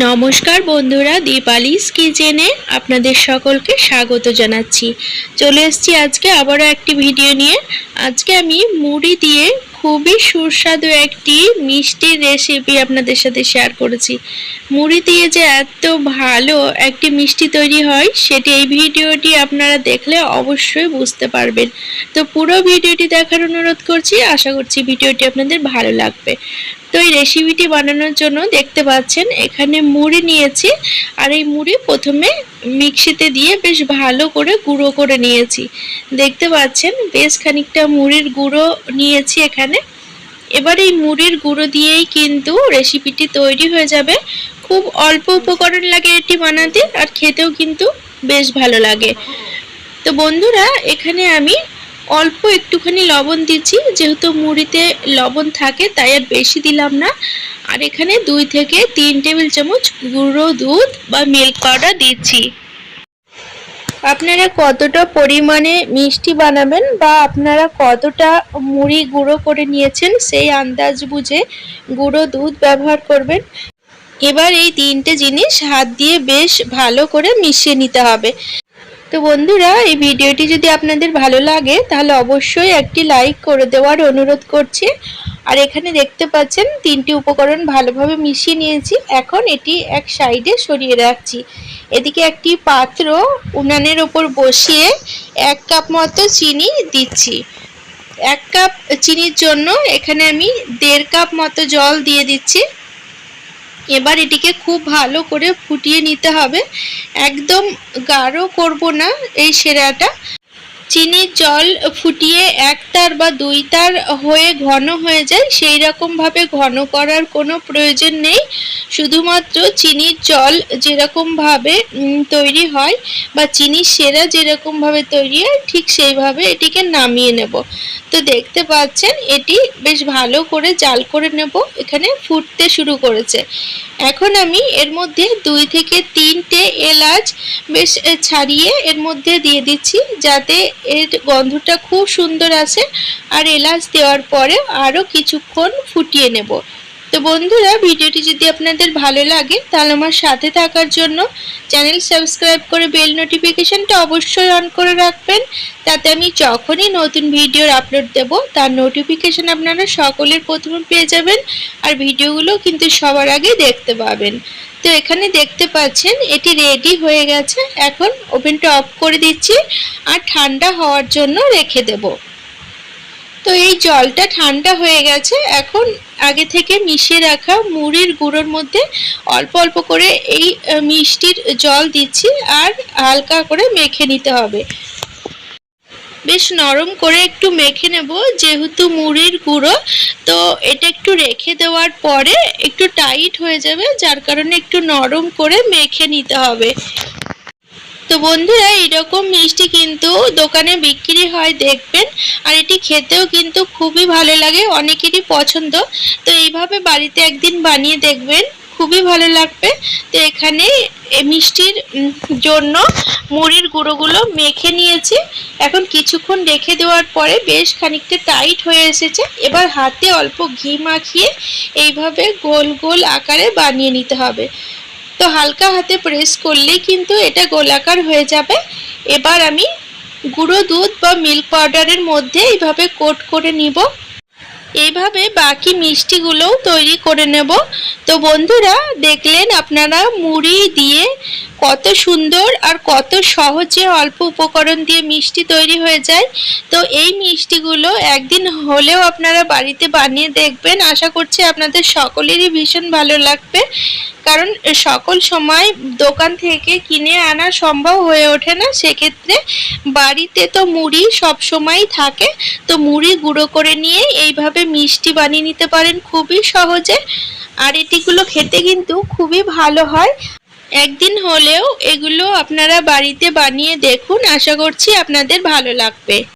নমস্কার বন্ধুরা, দীপালিস কিচেনে আপনাদের সকলকে স্বাগত জানাচ্ছি। চলে এসেছি আজকে আবারও একটি ভিডিও নিয়ে। আজকে আমি মুড়ি দিয়ে খুবই সুস্বাদু একটি মিষ্টির রেসিপি আপনাদের সাথে শেয়ার করেছি। মুড়ি দিয়ে যে এত ভালো একটি মিষ্টি তৈরি হয় সেটি এই ভিডিওটি আপনারা দেখলে অবশ্যই বুঝতে পারবেন। তো পুরো ভিডিওটি দেখার অনুরোধ করছি, আশা করছি ভিডিওটি আপনাদের ভালো লাগবে। তো এই রেসিপিটি বানানোর জন্য দেখতে পাচ্ছেন এখানে মুড়ি নিয়েছি, আর এই মুড়ি প্রথমে মিক্সিতে দিয়ে বেশ ভালো করে গুঁড়ো করে নিয়েছি। দেখতে পাচ্ছেন বেশ খানিকটা মুড়ির গুঁড়ো নিয়েছি এখানে। এবার এই মুড়ির গুঁড়ো দিয়েই কিন্তু রেসিপিটি তৈরি হয়ে যাবে। খুব অল্প উপকরণ লাগে এটি বানাতে, আর খেতেও কিন্তু বেশ ভালো লাগে। তো বন্ধুরা, এখানে আমি অল্প একটুখানি লবণ দিচ্ছি, যেহেতু মুড়িতে লবণ থাকে তাই আর বেশি দিলাম না। আর এখানে 2 থেকে 3 টেবিল চামচ গুঁড়ো দুধ বা মিল্ক পাউডার দিচ্ছি। আপনারা কতটা পরিমাণে মিষ্টি বানাবেন বা আপনারা কতটা মুড়ি গুঁড়ো করে নিয়েছেন সেই আন্দাজ বুঝে গুঁড়ো দুধ ব্যবহার করবেন। এবার এই 3টে জিনিস হাত দিয়ে বেশ ভালো করে মিশিয়ে নিতে হবে। তো বন্ধুরা, এই ভিডিওটি যদি আপনাদের ভালো লাগে তাহলে অবশ্যই একটি লাইক করে দেওয়ার অনুরোধ করছি। আর এখানে দেখতে পাচ্ছেন 3টি উপকরণ ভালোভাবে মিশিয়ে নিয়েছি। এখন এটি এক সাইডে সরিয়ে রাখছি। এদিকে একটি পাত্র উনানের ওপর বসিয়ে 1 কাপ মতো চিনি দিচ্ছি। 1 কাপ চিনির জন্য এখানে আমি 1.5 কাপ মতো জল দিয়ে দিচ্ছি। এবার এটিকে খুব ভালো করে ফুটিয়ে নিতে হবে, একদম গাঢ় করব না এই সেরাটা। চিনির জল ফুটিয়ে 1 তার বা 2 তার হয়ে ঘন হয়ে যায়, সেই রকমভাবে ঘন করার কোনো প্রয়োজন নেই। শুধুমাত্র চিনির জল যেরকমভাবে তৈরি হয় বা চিনির সেরা যেরকমভাবে তৈরি হয় ঠিক সেইভাবে এটিকে নামিয়ে নেব। তো দেখতে পাচ্ছেন এটি বেশ ভালো করে জাল করে নেব। এখানে ফুটতে শুরু করেছে। এখন আমি এর মধ্যে 2 থেকে 3টে এলাচ বেশ ছাড়িয়ে এর মধ্যে দিয়ে দিচ্ছি, যাতে এর গন্ধটা খুব সুন্দর আসে। আর এলাচ দেওয়ার পরে আরও কিছুক্ষণ ফুটিয়ে নেব। তো বন্ধুরা, ভিডিওটি যদি আপনাদের ভালো লাগে তাহলে আমার সাথে থাকার জন্য চ্যানেল সাবস্ক্রাইব করে বেল নোটিফিকেশনটা অবশ্যই অন করে রাখবেন, তাতে আমি যখনই নতুন ভিডিওর আপলোড দেব তার নোটিফিকেশন আপনারা সকলের প্রথমে পেয়ে যাবেন, আর ভিডিওগুলো কিন্তু সবার আগে দেখতে পাবেন। তো এখানে দেখতে পাচ্ছেন এটি রেডি হয়ে গেছে। এখন ওভেনটা অফ করে দিচ্ছি আর ঠান্ডা হওয়ার জন্য রেখে দেব। তো এই জলটা ঠান্ডা হয়ে গেছে। এখন আগে থেকে মিশিয়ে রাখা মুড়ির গুঁড়োর মধ্যে অল্প অল্প করে এই মিষ্টির জল দিচ্ছি, আর হালকা করে মেখে নিতে হবে। বেশ নরম করে একটু মেখে নেব, যেহেতু মুড়ির গুঁড়ো তো এটা একটু রেখে দেওয়ার পরে একটু টাইট হয়ে যাবে, যার কারণে একটু নরম করে মেখে নিতে হবে। তো বন্ধুরা, এইরকম মিষ্টি কিন্তু দোকানে বিক্রি হয় দেখবেন, আর এটি খেতেও কিন্তু খুবই ভালো লাগে, অনেকেরই পছন্দ। তো এইভাবে বাড়িতে একদিন বানিয়ে দেখবেন, খুবই ভালো লাগবে। তো এখানে মিষ্টির জন্য মুড়ির গুঁড়োগুলো মেখে নিয়েছি। এখন কিছুক্ষণ রেখে দেওয়ার পরে বেশ খানিকটা টাইট হয়ে এসেছে। এবার হাতে অল্প ঘি মাখিয়ে এইভাবে গোল গোল আকারে বানিয়ে নিতে হবে। তো হালকা হাতে প্রেস করলেই কিন্তু এটা গোলাকার হয়ে যাবে। এবার আমি গুঁড়ো দুধ বা মিল্ক পাউডারের মধ্যে এইভাবে কোট করে নিব। এইভাবে বাকি মিষ্টিগুলোও তৈরি করে নেব। তো বন্ধুরা, দেখলেন আপনারা মুড়ি দিয়ে কত সুন্দর আর কত সহজে অল্প উপকরণ দিয়ে মিষ্টি তৈরি হয়ে যায়। তো এই মিষ্টিগুলো একদিন হলেও আপনারা বাড়িতে বানিয়ে দেখবেন, আশা করছি আপনাদের সকলেরই ভীষণ ভালো লাগবে। কারণ সকল সময় দোকান থেকে কিনে আনা সম্ভব হয়ে ওঠে না, সেক্ষেত্রে বাড়িতে তো মুড়ি সব সময় থাকে। তো মুড়ি গুঁড়ো করে নিয়ে এইভাবে মিষ্টি বানিয়ে নিতে পারেন খুবই সহজে, আর এটিগুলো খেতে কিন্তু খুবই ভালো হয়। একদিন হলেও এগুলো আপনারা বাড়িতে বানিয়ে দেখুন, আশা করছি আপনাদের ভালো লাগবে।